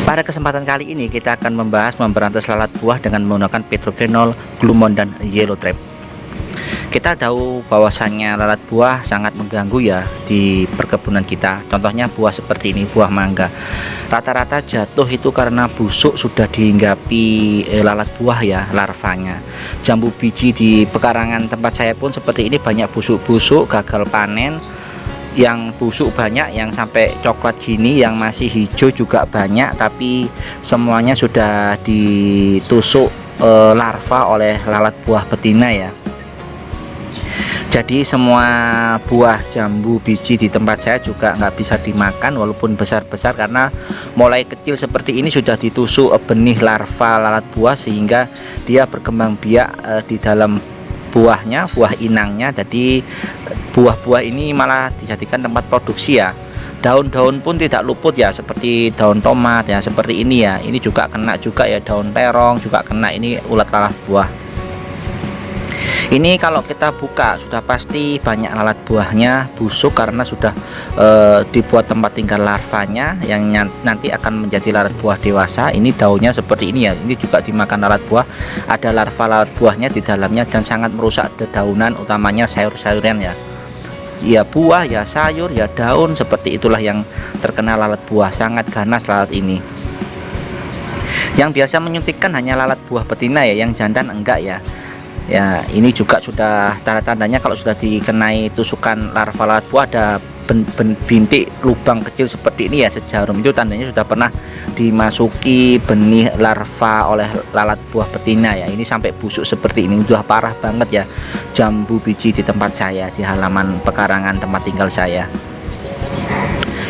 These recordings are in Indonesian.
Pada kesempatan kali ini kita akan membahas memberantas lalat buah dengan menggunakan Petrogenol, Glumon, dan Yellow Trap. Kita tahu bahwasannya lalat buah sangat mengganggu ya di perkebunan kita. Contohnya buah seperti ini, buah mangga. Rata-rata jatuh itu karena busuk sudah dihinggapi lalat buah ya, larvanya. Jambu biji di pekarangan tempat saya pun seperti ini, banyak busuk-busuk, gagal panen. Yang busuk banyak, yang sampai coklat gini, yang masih hijau juga banyak, tapi semuanya sudah ditusuk larva oleh lalat buah betina ya. Jadi semua buah jambu biji di tempat saya juga nggak bisa dimakan walaupun besar-besar, karena mulai kecil seperti ini sudah ditusuk benih larva lalat buah sehingga dia berkembang biak di dalam buahnya, buah inangnya. Jadi buah-buah ini malah dijadikan tempat produksi ya. Daun-daun pun tidak luput ya, seperti daun tomat ya, seperti ini ya. Ini juga kena juga ya, daun terong juga kena, ini ulat lalat buah. Ini kalau kita buka sudah pasti banyak lalat buahnya busuk karena sudah dibuat tempat tinggal larvanya yang nanti akan menjadi lalat buah dewasa. Ini daunnya seperti ini ya, ini juga dimakan lalat buah. Ada larva lalat buahnya di dalamnya dan sangat merusak dedaunan, utamanya sayur-sayuran ya. Ya buah, ya sayur, ya daun, seperti itulah yang terkena lalat buah. Sangat ganas lalat ini. Yang biasa menyuntikkan hanya lalat buah betina ya, yang jantan enggak ya. Ya, ini juga sudah tanda-tandanya kalau sudah dikenai tusukan larva lalat buah ada bintik lubang kecil seperti ini ya, sejarum, itu tandanya sudah pernah dimasuki benih larva oleh lalat buah betina ya. Ini sampai busuk seperti ini, sudah parah banget ya jambu biji di tempat saya, di halaman pekarangan tempat tinggal saya.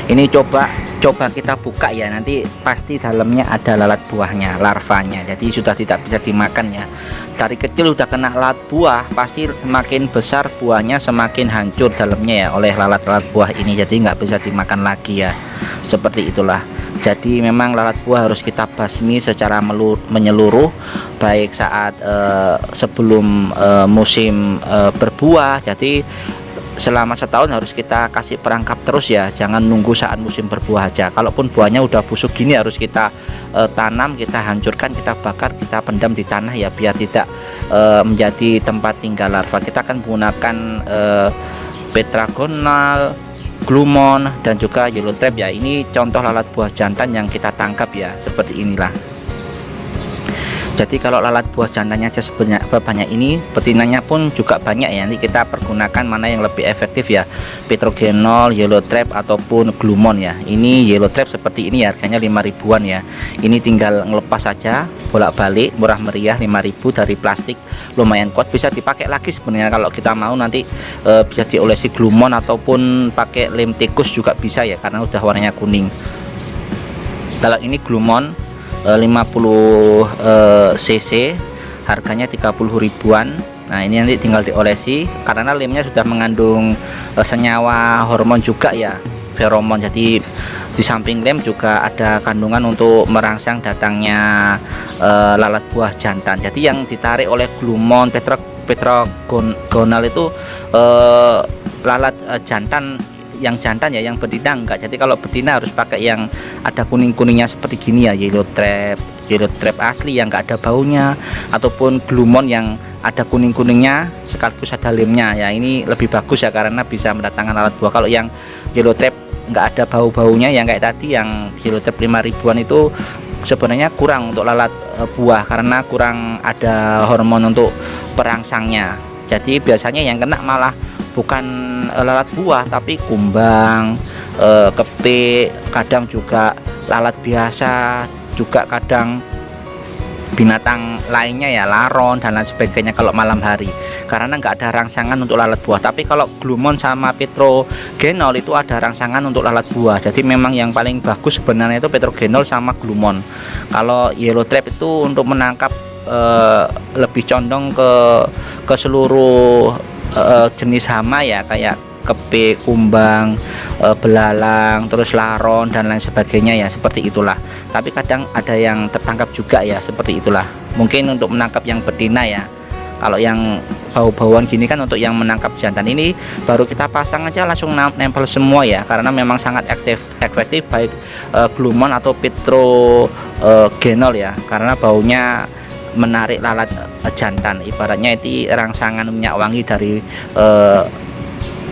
Ini coba kita buka ya, nanti pasti dalamnya ada lalat buahnya, larvanya. Jadi sudah tidak bisa dimakan ya. Dari kecil udah kena lalat buah, pasti semakin besar buahnya semakin hancur dalamnya ya oleh lalat-lalat buah ini. Jadi nggak bisa dimakan lagi ya, seperti itulah. Jadi memang lalat buah harus kita basmi secara menyeluruh, baik saat sebelum musim berbuah. Jadi selama setahun harus kita kasih perangkap terus ya, jangan nunggu saat musim berbuah aja. Kalaupun buahnya udah busuk gini harus kita tanam, kita hancurkan, kita bakar, kita pendam di tanah ya, biar tidak menjadi tempat tinggal larva. Kita akan menggunakan Petrogenol, Glumon, dan juga Yellow Trap ya. Ini contoh lalat buah jantan yang kita tangkap ya, seperti inilah. Jadi kalau lalat buah jantannya aja sebanyak ini, betinanya pun juga banyak ya. Nanti kita pergunakan mana yang lebih efektif ya, Petrogenol, Yellow Trap, ataupun Glumon ya. Ini Yellow Trap seperti ini ya, harganya 5 ribuan ya. Ini tinggal ngelepas saja, bolak-balik, murah meriah, 5.000 dari plastik, lumayan kuat, bisa dipakai lagi sebenarnya. Kalau kita mau nanti bisa diolesi Glumon ataupun pakai lem tikus juga bisa ya, karena udah warnanya kuning. Kalau ini Glumon 50 cc, harganya 30 ribuan. Nah, ini nanti tinggal diolesi karena lemnya sudah mengandung senyawa hormon juga ya, feromon. Jadi di samping lem juga ada kandungan untuk merangsang datangnya lalat buah jantan. Jadi yang ditarik oleh Glumon, Petrogenol itu lalat jantan, yang jantan ya, yang betina enggak. Jadi kalau betina harus pakai yang ada kuning-kuningnya seperti gini ya, Yellow Trap asli yang enggak ada baunya, ataupun Glumon yang ada kuning-kuningnya sekaligus ada lemnya ya. Ini lebih bagus ya karena bisa mendatangkan lalat buah. Kalau yang Yellow Trap enggak ada bau-baunya yang kayak tadi, yang Yellow Trap 5 ribuan itu sebenarnya kurang untuk lalat buah karena kurang ada hormon untuk perangsangnya. Jadi biasanya yang kena malah bukan lalat buah tapi kumbang, kepik, kadang juga lalat biasa, juga kadang binatang lainnya ya, laron dan lain sebagainya kalau malam hari, karena nggak ada rangsangan untuk lalat buah. Tapi kalau Glumon sama Petrogenol itu ada rangsangan untuk lalat buah. Jadi memang yang paling bagus sebenarnya itu Petrogenol sama Glumon. Kalau Yellow Trap itu untuk menangkap lebih condong ke seluruh jenis hama ya, kayak kepik, kumbang, belalang, terus laron dan lain sebagainya ya, seperti itulah. Tapi kadang ada yang tertangkap juga ya, seperti itulah. Mungkin untuk menangkap yang betina ya, Kalau yang bau-bauan gini kan untuk yang menangkap jantan, ini baru kita pasang aja langsung nempel semua ya, karena memang sangat efektif baik glumon atau petrogenol ya, karena baunya menarik lalat jantan, ibaratnya itu rangsangan minyak wangi dari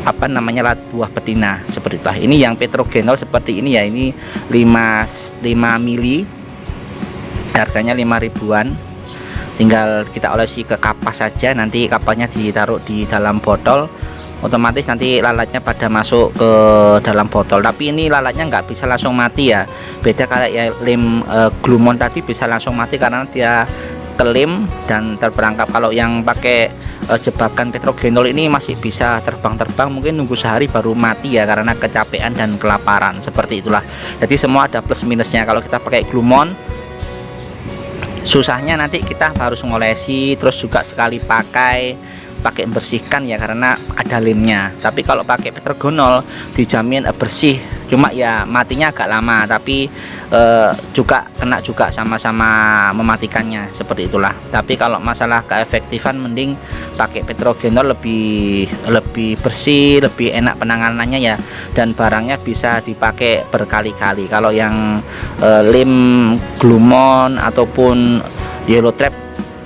lalat buah betina seperti itulah. Ini yang petrogenol seperti ini ya, ini 5 mili, harganya 5 ribuan. Tinggal kita olesi ke kapas saja, nanti kapasnya ditaruh di dalam botol, otomatis nanti lalatnya pada masuk ke dalam botol. Tapi ini lalatnya nggak bisa langsung mati ya, beda kayak ya lem glumon tadi bisa langsung mati karena dia kelem dan terperangkap. Kalau yang pakai jebakan petrogenol ini masih bisa terbang-terbang, mungkin nunggu sehari baru mati ya, karena kecapean dan kelaparan, seperti itulah. Jadi semua ada plus minusnya. Kalau kita pakai glumon, susahnya nanti kita harus ngolesi, terus juga sekali pakai bersihkan ya, karena ada lemnya. Tapi kalau pakai petrogenol dijamin bersih, cuma ya matinya agak lama, tapi juga kena juga sama-sama mematikannya, seperti itulah. Tapi kalau masalah keefektifan mending pakai petrogenol, lebih bersih, lebih enak penanganannya ya, dan barangnya bisa dipakai berkali-kali. Kalau yang lem glumon ataupun yellow trap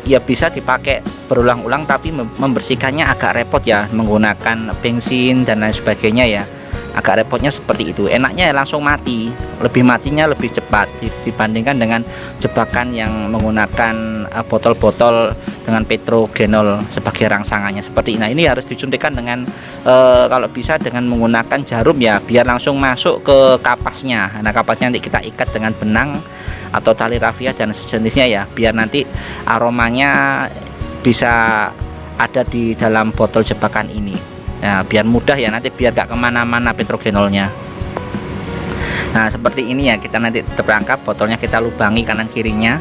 ya bisa dipakai berulang-ulang, tapi membersihkannya agak repot ya, menggunakan bensin dan lain sebagainya ya, agak repotnya seperti itu. Enaknya ya langsung mati, matinya lebih cepat dibandingkan dengan jebakan yang menggunakan botol-botol dengan petrogenol sebagai rangsangannya seperti ini. Nah, ini harus disuntikkan dengan kalau bisa dengan menggunakan jarum ya, biar langsung masuk ke kapasnya. Nah, kapasnya nanti kita ikat dengan benang atau tali rafia dan sejenisnya ya, biar nanti aromanya bisa ada di dalam botol jebakan ini. Nah, biar mudah ya, nanti biar gak kemana-mana petrogenolnya. Nah, seperti ini ya, kita nanti terperangkap, botolnya kita lubangi kanan kirinya.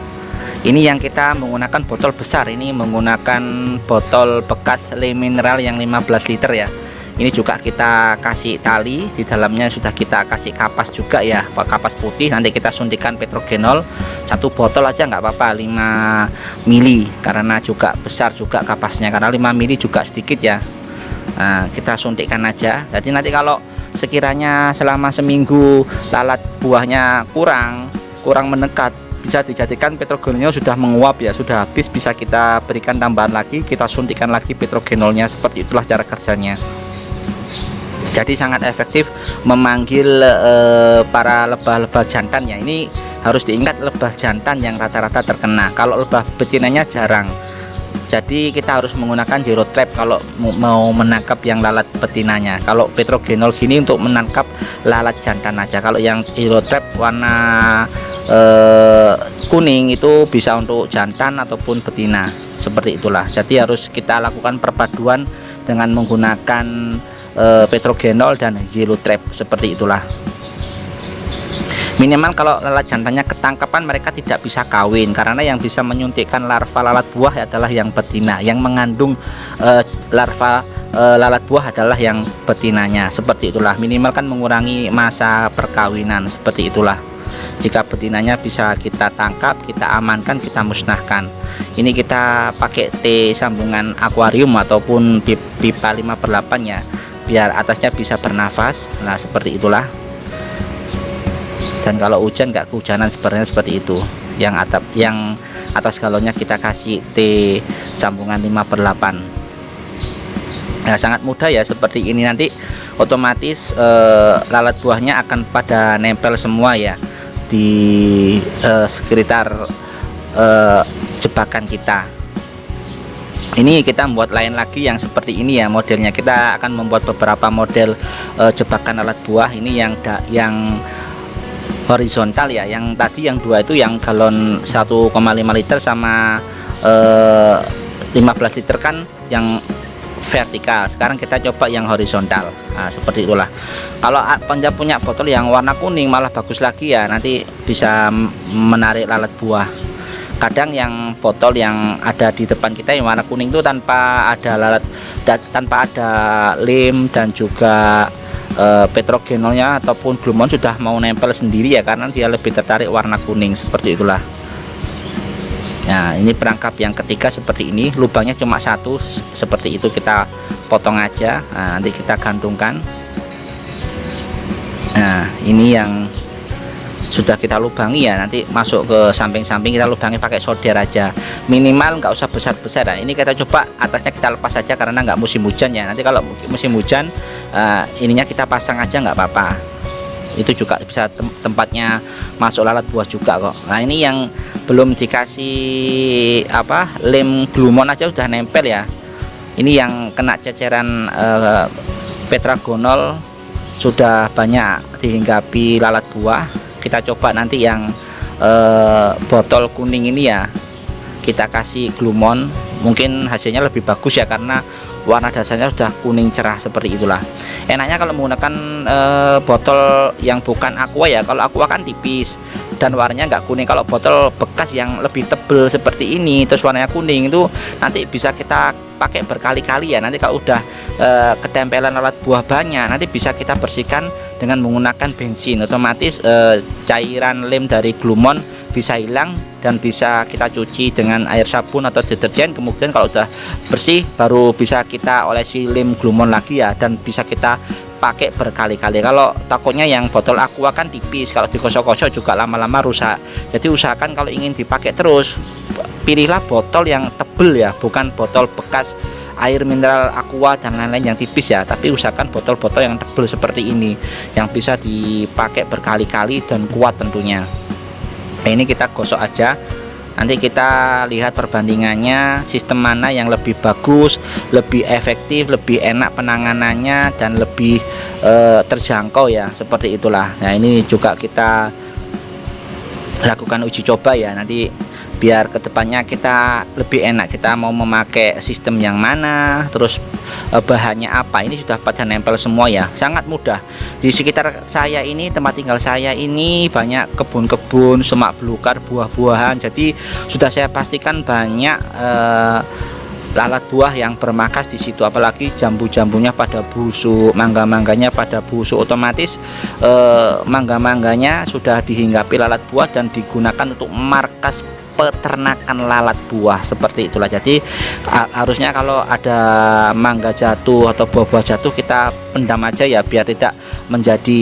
Ini yang kita menggunakan botol besar, ini menggunakan botol bekas le mineral yang 15 liter ya. Ini juga kita kasih tali, di dalamnya sudah kita kasih kapas juga ya, kapas putih. Nanti kita suntikan petrogenol, satu botol aja nggak apa-apa, 5 mili, karena juga besar juga kapasnya, karena 5 mili juga sedikit ya. Nah, kita suntikkan aja. Jadi nanti kalau sekiranya selama seminggu lalat buahnya kurang mendekat, bisa dijadikan petrogenolnya sudah menguap ya, sudah habis, bisa kita berikan tambahan lagi, kita suntikan lagi petrogenolnya. Seperti itulah cara kerjanya. Jadi sangat efektif memanggil para lebah-lebah jantan ya. Ini harus diingat, lebah jantan yang rata-rata terkena, kalau lebah betinanya jarang. Jadi kita harus menggunakan zero trap kalau mau menangkap yang lalat betinanya. Kalau petrogenol gini untuk menangkap lalat jantan aja. Kalau yang zero trap warna kuning itu bisa untuk jantan ataupun betina, seperti itulah. Jadi harus kita lakukan perpaduan dengan menggunakan petrogenol dan zero trap, seperti itulah. Minimal kalau lalat jantannya ketangkapan, mereka tidak bisa kawin, karena yang bisa menyuntikkan larva lalat buah adalah yang betina, yang mengandung larva lalat buah adalah yang betinanya, seperti itulah. Minimal kan mengurangi masa perkawinan, seperti itulah. Jika betinanya bisa kita tangkap, kita amankan, kita musnahkan. Ini kita pakai T sambungan akuarium ataupun pipa 5/8 ya, biar atasnya bisa bernafas. Nah, seperti itulah. Dan kalau hujan nggak kehujanan, sebenarnya seperti itu. Yang atas galonnya kita kasih T sambungan 5/8. Nah, sangat mudah ya, seperti ini. Nanti otomatis lalat buahnya akan pada nempel semua ya di sekitar jebakan kita. Ini kita membuat lain lagi yang seperti ini ya modelnya. Kita akan membuat beberapa model jebakan lalat buah. Ini yang horizontal ya, yang tadi yang dua itu yang galon 1,5 liter sama 15 liter kan yang vertikal. Sekarang kita coba yang horizontal. Nah, seperti itulah. Kalau punya botol yang warna kuning malah bagus lagi ya, nanti bisa menarik lalat buah. Kadang yang botol yang ada di depan kita yang warna kuning itu tanpa ada lem dan juga petrogenolnya ataupun glumon sudah mau nempel sendiri ya, karena dia lebih tertarik warna kuning, seperti itulah. Nah, ini perangkap yang ketiga seperti ini, lubangnya cuma satu seperti itu, kita potong aja. Nah, nanti kita gantungkan. Nah, ini yang sudah kita lubangi ya, nanti masuk ke samping-samping kita lubangi pakai solder aja, minimal nggak usah besar-besar. Nah, ini kita coba atasnya kita lepas saja karena nggak musim hujan ya. Nanti kalau musim hujan ininya kita pasang aja nggak apa-apa, itu juga bisa tempatnya masuk lalat buah juga kok. Nah, ini yang belum dikasih lem glumon aja udah nempel ya. Ini yang kena ceceran tetragonol sudah banyak dihinggapi lalat buah. Kita coba nanti yang botol kuning ini ya, kita kasih glumon, mungkin hasilnya lebih bagus ya karena warna dasarnya sudah kuning cerah seperti itulah. Enaknya kalau menggunakan botol yang bukan aqua ya, kalau aqua kan tipis dan warnanya nggak kuning. Kalau botol bekas yang lebih tebel seperti ini terus warnanya kuning, itu nanti bisa kita pakai berkali-kali ya. Nanti kalau udah ketempelan lalat buah banyak, nanti bisa kita bersihkan dengan menggunakan bensin, otomatis cairan lem dari glumon bisa hilang dan bisa kita cuci dengan air sabun atau deterjen. Kemudian kalau udah bersih baru bisa kita olesi lem glumon lagi ya, dan bisa kita pakai berkali-kali. Kalau takutnya yang botol aqua kan tipis, kalau digosok-gosok juga lama-lama rusak. Jadi usahakan kalau ingin dipakai terus, pilihlah botol yang tebel ya, bukan botol bekas air mineral aqua dan lain-lain yang tipis ya, tapi usahakan botol-botol yang tebel seperti ini yang bisa dipakai berkali-kali dan kuat tentunya. Nah, ini kita gosok aja, nanti kita lihat perbandingannya, sistem mana yang lebih bagus, lebih efektif, lebih enak penanganannya, dan lebih terjangkau ya, seperti itulah. Nah, ini juga kita lakukan uji coba ya, nanti biar kedepannya kita lebih enak, kita mau memakai sistem yang mana, terus bahannya apa. Ini sudah pada nempel semua ya, sangat mudah. Di sekitar saya ini, tempat tinggal saya ini banyak kebun-kebun, semak belukar, buah-buahan, jadi sudah saya pastikan banyak lalat buah yang bermakas di situ. Apalagi jambu-jambunya pada busuk, mangga-mangganya pada busuk, otomatis mangga-mangganya sudah dihinggapi lalat buah dan digunakan untuk markas peternakan lalat buah, seperti itulah. Jadi harusnya kalau ada mangga jatuh atau buah-buah jatuh, kita pendam aja ya, biar tidak menjadi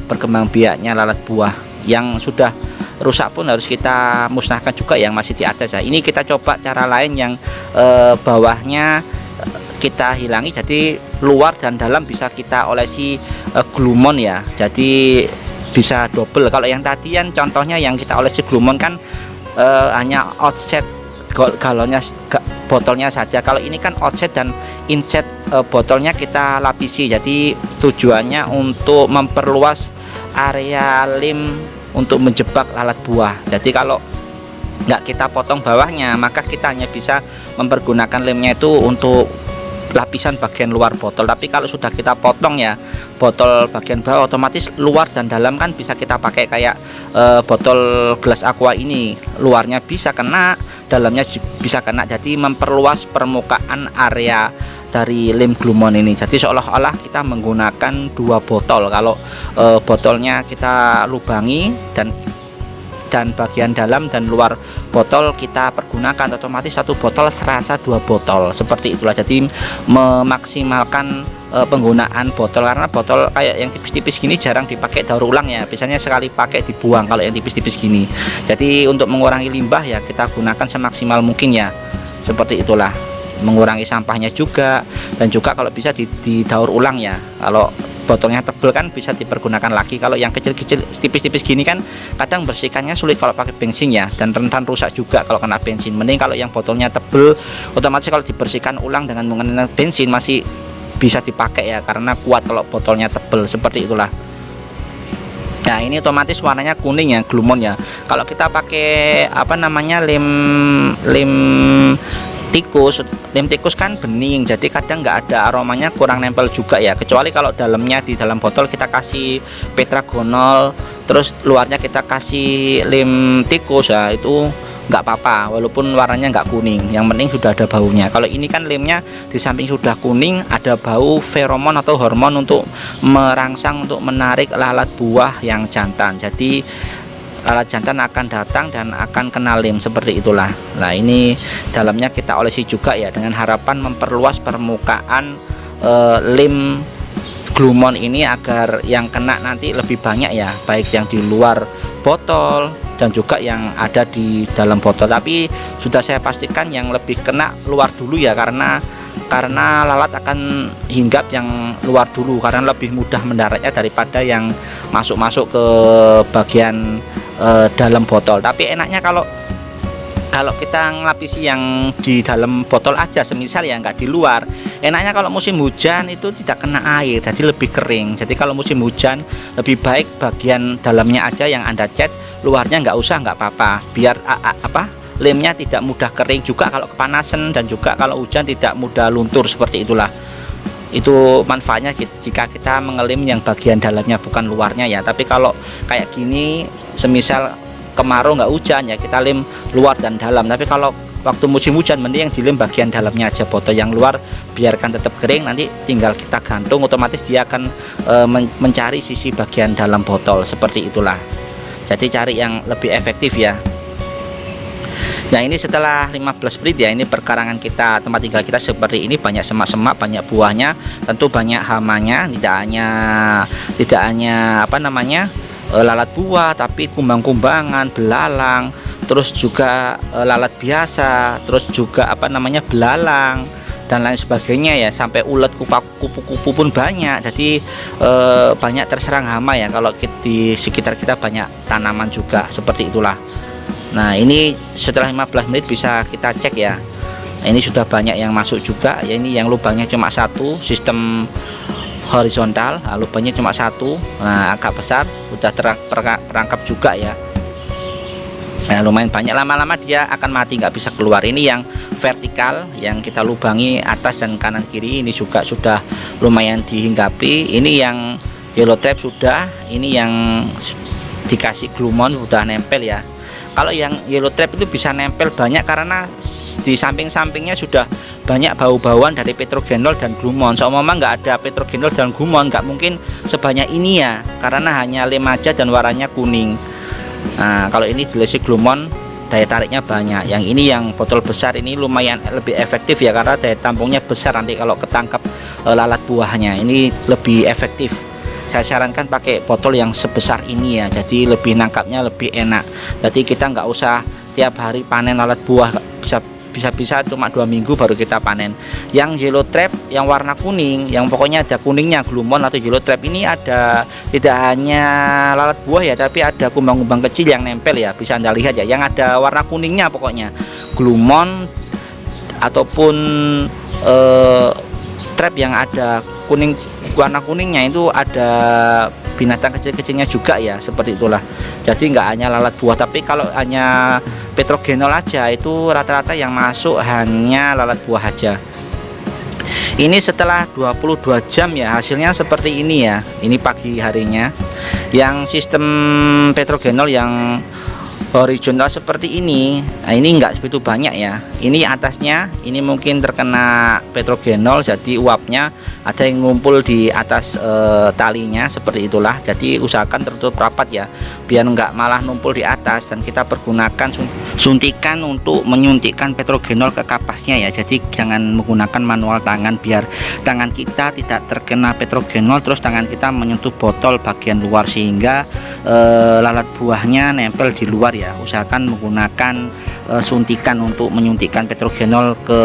berkembang biaknya lalat buah. Yang sudah rusak pun harus kita musnahkan juga, yang masih di atas ya. Ini kita coba cara lain yang bawahnya kita hilangi, jadi luar dan dalam bisa kita olesi glumon ya, jadi bisa double. Kalau yang tadi kan contohnya yang kita olesi glumon kan hanya outset galonnya, botolnya saja. Kalau ini kan outset dan inset botolnya kita lapisi, jadi tujuannya untuk memperluas area lem untuk menjebak lalat buah. Jadi kalau nggak kita potong bawahnya, maka kita hanya bisa mempergunakan lemnya itu untuk lapisan bagian luar botol. Tapi kalau sudah kita potong ya botol bagian bawah, otomatis luar dan dalam kan bisa kita pakai kayak botol gelas aqua ini, luarnya bisa kena, dalamnya bisa kena, jadi memperluas permukaan area dari lem glumon ini. Jadi seolah-olah kita menggunakan dua botol. Kalau botolnya kita lubangi dan bagian dalam dan luar botol kita pergunakan, otomatis satu botol serasa dua botol, seperti itulah. Jadi memaksimalkan penggunaan botol, karena botol kayak yang tipis-tipis gini jarang dipakai daur ulang ya, biasanya sekali pakai dibuang kalau yang tipis-tipis gini. Jadi untuk mengurangi limbah ya kita gunakan semaksimal mungkin ya, seperti itulah, mengurangi sampahnya juga, dan juga kalau bisa didaur ulang ya. Kalau botolnya tebel kan bisa dipergunakan lagi. Kalau yang kecil-kecil tipis-tipis gini kan kadang bersihkannya sulit kalau pakai bensin ya, dan rentan rusak juga kalau kena bensin. Mending kalau yang botolnya tebel, otomatis kalau dibersihkan ulang dengan menggunakan bensin masih bisa dipakai ya, karena kuat kalau botolnya tebel, seperti itulah. Nah, ini otomatis warnanya kuning ya, glumon ya. Kalau kita pakai lem tikus kan bening, jadi kadang nggak ada aromanya, kurang nempel juga ya. Kecuali kalau dalamnya, di dalam botol kita kasih tetragonol, terus luarnya kita kasih lem tikus ya, itu nggak apa-apa walaupun warnanya nggak kuning, yang penting sudah ada baunya. Kalau ini kan lemnya di samping sudah kuning, ada bau feromon atau hormon untuk merangsang, untuk menarik lalat buah yang jantan. Jadi lalat jantan akan datang dan akan kena lem seperti itulah. Nah ini dalamnya kita olesi juga ya, dengan harapan memperluas permukaan lem glumon ini agar yang kena nanti lebih banyak ya, baik yang di luar botol dan juga yang ada di dalam botol. Tapi sudah saya pastikan yang lebih kena luar dulu ya, karena lalat akan hinggap yang luar dulu karena lebih mudah mendaratnya daripada yang masuk ke bagian dalam botol. Tapi enaknya kalau kita ngelapisi yang di dalam botol aja, semisal ya nggak di luar, enaknya kalau musim hujan itu tidak kena air, jadi lebih kering. Jadi kalau musim hujan lebih baik bagian dalamnya aja yang Anda cat, luarnya nggak usah, nggak apa-apa, biar lemnya tidak mudah kering juga kalau kepanasan, dan juga kalau hujan tidak mudah luntur seperti itulah. Itu manfaatnya jika kita mengelem yang bagian dalamnya bukan luarnya ya. Tapi kalau kayak gini semisal kemarau nggak hujan ya, kita lem luar dan dalam. Tapi kalau waktu musim hujan mending yang dilem bagian dalamnya aja, botol yang luar biarkan tetap kering, nanti tinggal kita gantung, otomatis dia akan mencari sisi bagian dalam botol seperti itulah. Jadi cari yang lebih efektif ya. Nah ini setelah 15 menit ya, ini perkarangan kita, tempat tinggal kita seperti ini, banyak semak-semak, banyak buahnya, tentu banyak hamanya, tidak hanya lalat buah, tapi kumbang-kumbangan, belalang, terus juga lalat biasa, terus juga belalang dan lain sebagainya ya, sampai ulat, kupu-kupu pun banyak. Jadi banyak terserang hama ya kalau di sekitar kita banyak tanaman juga seperti itulah. Nah ini setelah 15 menit bisa kita cek ya. Nah, ini sudah banyak yang masuk juga ya. Ini yang lubangnya cuma satu, sistem horizontal, lubangnya cuma satu, nah agak besar, sudah terperangkap juga ya. Nah lumayan banyak, lama-lama dia akan mati, nggak bisa keluar. Ini yang vertikal yang kita lubangi atas dan kanan kiri, ini juga sudah lumayan dihinggapi. Ini yang yellow trap sudah, ini yang dikasih glumon sudah nempel ya. Kalau yang yellow trap itu bisa nempel banyak karena di samping-sampingnya sudah banyak bau-bauan dari petrogenol dan glumon. Seumpama nggak ada petrogenol dan glumon, nggak mungkin sebanyak ini ya, karena hanya lem aja dan warnanya kuning. Nah kalau ini dilesi glumon, daya tariknya banyak. Yang ini yang botol besar ini lumayan lebih efektif ya, karena daya tampungnya besar, nanti kalau ketangkap lalat buahnya ini lebih efektif. Saya sarankan pakai botol yang sebesar ini ya, jadi lebih nangkapnya lebih enak. Jadi kita nggak usah tiap hari panen lalat buah, bisa cuma 2 minggu baru kita panen. Yang yellow trap yang warna kuning, yang pokoknya ada kuningnya, glumon atau yellow trap ini ada, tidak hanya lalat buah ya, tapi ada kumbang-kumbang kecil yang nempel ya, bisa Anda lihat ya, yang ada warna kuningnya pokoknya glumon ataupun trap yang ada warna kuningnya itu ada binatang kecil-kecilnya juga ya, seperti itulah. Jadi nggak hanya lalat buah, tapi kalau hanya petrogenol aja itu rata-rata yang masuk hanya lalat buah aja. Ini setelah 22 jam ya, hasilnya seperti ini ya. Ini pagi harinya. Yang sistem petrogenol yang horizontal seperti ini, nah ini enggak begitu banyak ya. Ini atasnya ini mungkin terkena petrogenol, jadi uapnya ada yang ngumpul di atas talinya seperti itulah. Jadi usahakan tertutup rapat ya, biar enggak malah numpul di atas. Dan kita pergunakan suntikan untuk menyuntikkan petrogenol ke kapasnya ya. Jadi jangan menggunakan manual tangan, biar tangan kita tidak terkena petrogenol terus tangan kita menyentuh botol bagian luar, sehingga lalat buahnya nempel di luar ya. Usahakan menggunakan suntikan untuk menyuntikkan petrogenol ke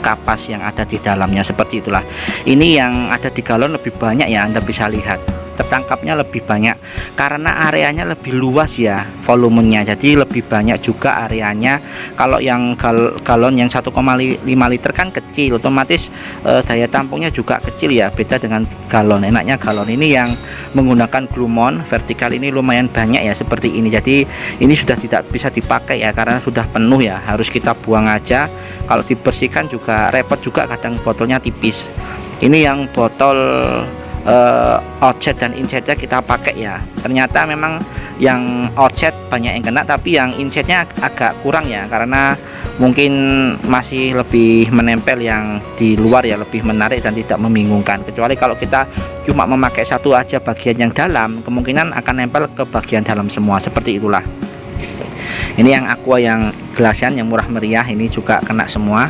kapas yang ada di dalamnya, seperti itulah. Ini yang ada di galon lebih banyak ya, Anda bisa lihat tertangkapnya lebih banyak karena areanya lebih luas ya, volumenya, jadi lebih banyak juga areanya. Kalau yang galon yang 1,5 liter kan kecil, otomatis daya tampungnya juga kecil ya, beda dengan galon. Enaknya galon ini yang menggunakan glumon vertikal ini lumayan banyak ya, seperti ini. Jadi ini sudah tidak bisa dipakai ya, karena sudah penuh ya, harus kita buang aja. Kalau dibersihkan juga repot juga, kadang botolnya tipis. Ini yang botol outset dan insetnya kita pakai ya. Ternyata memang yang outset banyak yang kena, tapi yang insetnya agak kurang ya, karena mungkin masih lebih menempel yang di luar ya, lebih menarik dan tidak membingungkan. Kecuali kalau kita cuma memakai satu aja bagian yang dalam, kemungkinan akan nempel ke bagian dalam semua, seperti itulah. Ini yang aqua yang gelasian yang murah meriah ini juga kena semua.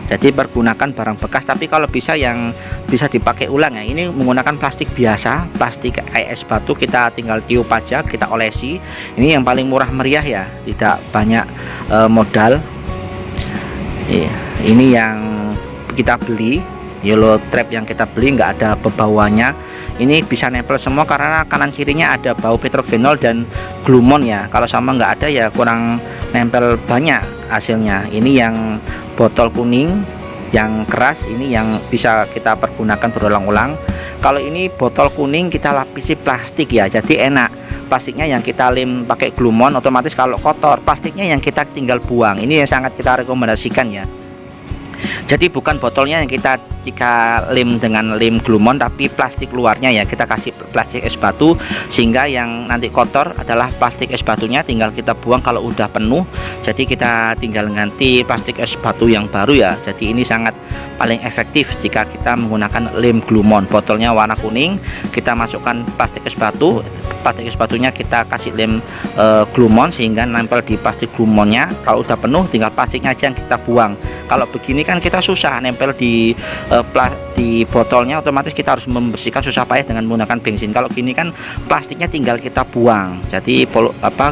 Jadi pergunakan barang bekas, tapi kalau bisa yang bisa dipakai ulang ya. Ini menggunakan plastik biasa, plastik kayak es batu, kita tinggal tiup aja, kita olesi. Ini yang paling murah meriah ya, tidak banyak modal. Ini yang kita beli, yellow trap yang kita beli nggak ada bebauannya. Ini bisa nempel semua karena kanan kirinya ada bau petrogenol dan glumon ya. Kalau sama nggak ada ya kurang nempel banyak hasilnya. Ini yang botol kuning yang keras, ini yang bisa kita pergunakan berulang-ulang. Kalau ini botol kuning kita lapisi plastik ya, jadi enak. Plastiknya yang kita lem pakai glumon, otomatis kalau kotor plastiknya yang kita tinggal buang. Ini yang sangat kita rekomendasikan ya. Jadi bukan botolnya yang kita lem dengan lem glumon, tapi plastik luarnya ya kita kasih plastik es batu, sehingga yang nanti kotor adalah plastik es batunya, tinggal kita buang kalau udah penuh. Jadi kita tinggal ganti plastik es batu yang baru ya. Jadi ini sangat paling efektif jika kita menggunakan lem glumon. Botolnya warna kuning, kita masukkan plastik es batu, plastik es batunya kita kasih lem glumon sehingga nempel di plastik glumonnya. Kalau udah penuh tinggal plastiknya aja yang kita buang. Kalau begini kan kita susah nempel di botolnya, otomatis kita harus membersihkan, susah payah dengan menggunakan bensin. Kalau gini kan plastiknya tinggal kita buang, jadi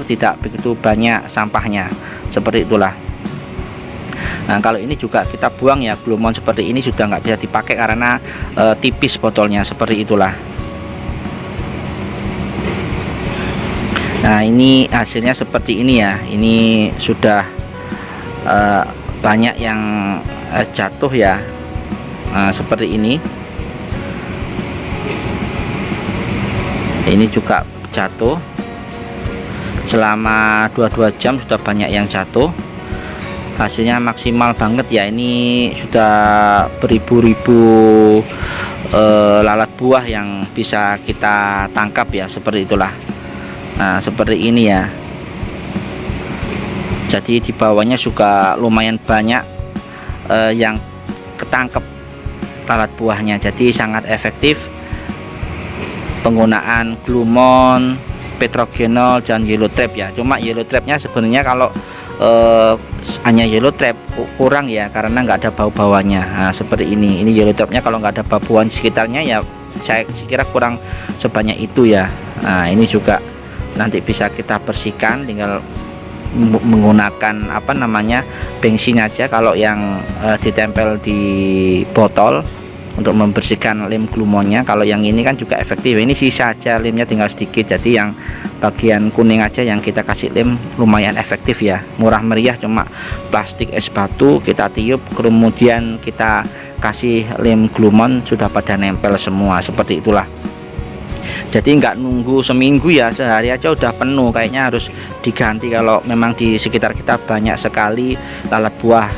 tidak begitu banyak sampahnya, seperti itulah. Nah kalau ini juga kita buang ya, glumon seperti ini sudah nggak bisa dipakai karena tipis botolnya, seperti itulah. Nah ini hasilnya seperti ini ya. Ini sudah banyak yang jatuh ya. Nah, seperti ini. Ini juga jatuh. Selama 22 jam sudah banyak yang jatuh. Hasilnya maksimal banget ya. Ini sudah beribu-ribu lalat buah yang bisa kita tangkap ya, seperti itulah. Nah seperti ini ya. Jadi di bawahnya juga lumayan banyak yang ketangkep lalat buahnya. Jadi sangat efektif penggunaan glumon, petrogenol dan yellow trap ya. Cuma yellow trapnya sebenarnya kalau hanya yellow trap kurang ya, karena nggak ada bau-bauannya. Nah, seperti ini yellow trapnya kalau nggak ada bau-bauan sekitarnya ya, saya kira kurang sebanyak itu ya. Nah ini juga nanti bisa kita bersihkan, tinggal menggunakan bensin aja kalau yang ditempel di botol untuk membersihkan lem glumonnya. Kalau yang ini kan juga efektif, ini sisa aja lemnya tinggal sedikit, jadi yang bagian kuning aja yang kita kasih lem, lumayan efektif ya, murah meriah. Cuma plastik es batu kita tiup, kemudian kita kasih lem glumon, sudah pada nempel semua, seperti itulah. Jadi nggak nunggu seminggu ya, sehari aja udah penuh. Kayaknya harus diganti kalau memang di sekitar kita banyak sekali lalat buah.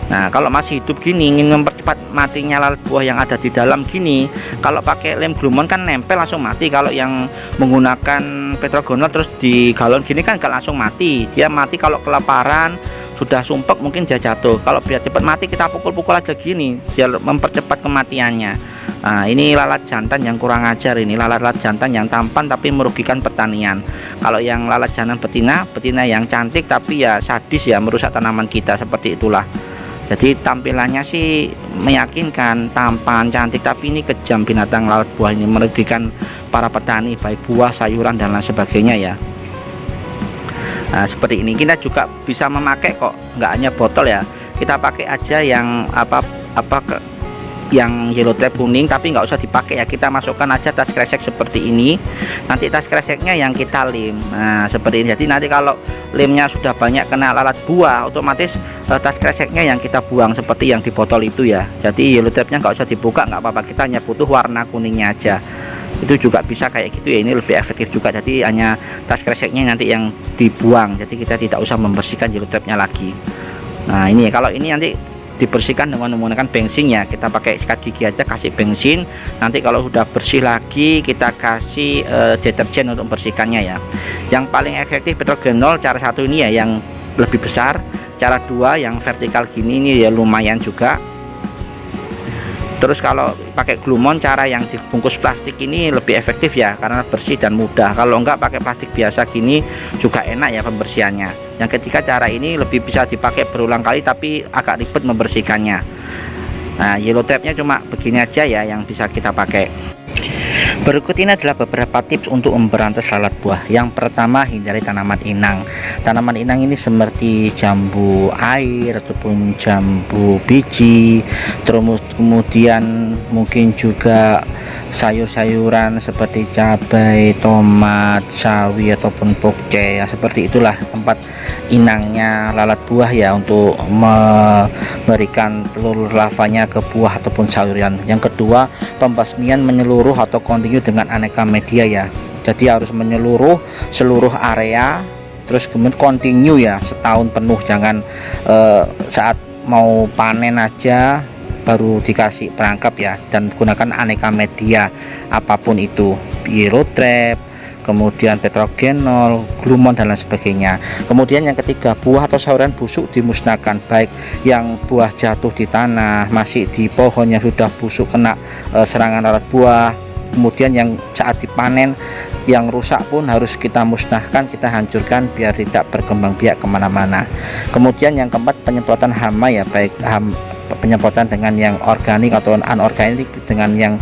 Nah kalau masih hidup gini, ingin mempercepat matinya lalat buah yang ada di dalam gini, kalau pakai lem glumon kan nempel langsung mati. Kalau yang menggunakan petrogenol terus di galon gini kan nggak langsung mati, dia mati kalau kelaparan, sudah sumpek mungkin dia jatuh. Kalau biar cepat mati kita pukul-pukul aja gini, biar mempercepat kematiannya. Nah ini lalat jantan yang kurang ajar, ini lalat-lalat jantan yang tampan tapi merugikan pertanian. Kalau yang lalat jantan betina yang cantik tapi ya sadis ya, merusak tanaman kita, seperti itulah. Jadi tampilannya sih meyakinkan, tampan, cantik, tapi ini kejam binatang lalat buah ini, merugikan para petani baik buah, sayuran dan lain sebagainya ya. Nah seperti ini kita juga bisa memakai kok, nggak hanya botol ya, kita pakai aja yang yang yellow trap kuning, tapi nggak usah dipakai ya, kita masukkan aja tas kresek seperti ini. Nanti tas kreseknya yang kita lem. Nah seperti ini. Jadi nanti kalau lemnya sudah banyak kena lalat buah, otomatis tas kreseknya yang kita buang seperti yang di botol itu ya. Jadi yellow trapnya nggak usah dibuka, nggak apa-apa, kita hanya butuh warna kuningnya aja. Itu juga bisa kayak gitu ya, ini lebih efektif juga. Jadi hanya tas kreseknya nanti yang dibuang, jadi kita tidak usah membersihkan yellow trapnya lagi. Nah ini kalau ini nanti dibersihkan dengan menggunakan bensin ya. Kita pakai sikat gigi aja, kasih bensin. Nanti kalau sudah bersih lagi kita kasih deterjen untuk membersihkannya ya. Yang paling efektif Petrogenol cara satu ini ya, yang lebih besar. Cara dua yang vertikal gini ini ya lumayan juga. Terus kalau pakai Glumon cara yang dibungkus plastik ini lebih efektif ya, karena bersih dan mudah. Kalau enggak pakai plastik biasa gini juga enak ya pembersihannya. Yang ketiga cara ini lebih bisa dipakai berulang kali tapi agak ribet membersihkannya. Nah, yellow trapnya cuma begini aja ya yang bisa kita pakai. Berikut ini adalah beberapa tips untuk memberantas lalat buah. Yang pertama, hindari tanaman inang. Tanaman inang ini seperti jambu air ataupun jambu biji. Terus kemudian mungkin juga sayur-sayuran seperti cabai, tomat, sawi ataupun pokcay ya, seperti itulah tempat inangnya lalat buah ya, untuk memberikan telur lavanya ke buah ataupun sayuran. Yang kedua, pembasmian menyeluruh atau kontinu dengan aneka media ya, jadi harus menyeluruh seluruh area, terus kemudian kontinu ya setahun penuh, jangan saat mau panen aja baru dikasih perangkap ya. Dan gunakan aneka media apapun itu, yellow trap, kemudian Petrogenol, Glumon dan lain sebagainya. Kemudian yang ketiga, buah atau sayuran busuk dimusnahkan, baik yang buah jatuh di tanah, masih di pohon yang sudah busuk kena serangan lalat buah, kemudian yang saat dipanen yang rusak pun harus kita musnahkan, kita hancurkan biar tidak berkembang biak kemana-mana. Kemudian yang keempat, penyemprotan hama ya, baik penyemprotan dengan yang organik atau anorganik dengan yang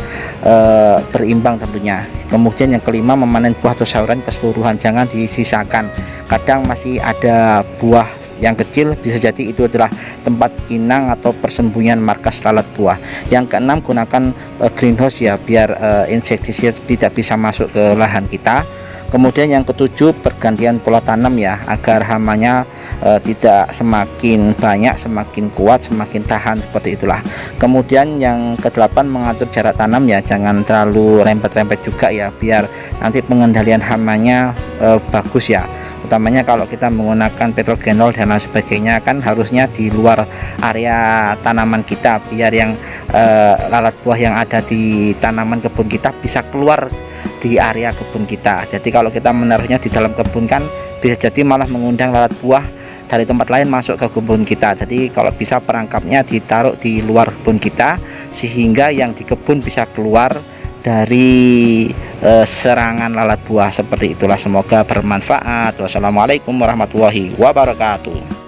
berimbang tentunya. Kemudian yang kelima, memanen buah atau sayuran keseluruhan, jangan disisakan. Kadang masih ada buah yang kecil, bisa jadi itu adalah tempat inang atau persembunyian markas lalat buah. Yang keenam, gunakan greenhouse ya, biar insektisida tidak bisa masuk ke lahan kita. Kemudian yang ketujuh, pergantian pola tanam ya, agar hamanya tidak semakin banyak, semakin kuat, semakin tahan, seperti itulah. Kemudian yang kedelapan, mengatur jarak tanam ya, jangan terlalu rempet-rempet juga ya, biar nanti pengendalian hamanya bagus ya. Utamanya kalau kita menggunakan Petrogenol dan lain sebagainya kan harusnya di luar area tanaman kita, biar yang lalat buah yang ada di tanaman kebun kita bisa keluar di area kebun kita. Jadi kalau kita menaruhnya di dalam kebun kan bisa jadi malah mengundang lalat buah dari tempat lain masuk ke kebun kita. Jadi kalau bisa perangkapnya ditaruh di luar kebun kita, sehingga yang di kebun bisa keluar dari serangan lalat buah. Seperti itulah, semoga bermanfaat. Wassalamualaikum warahmatullahi wabarakatuh.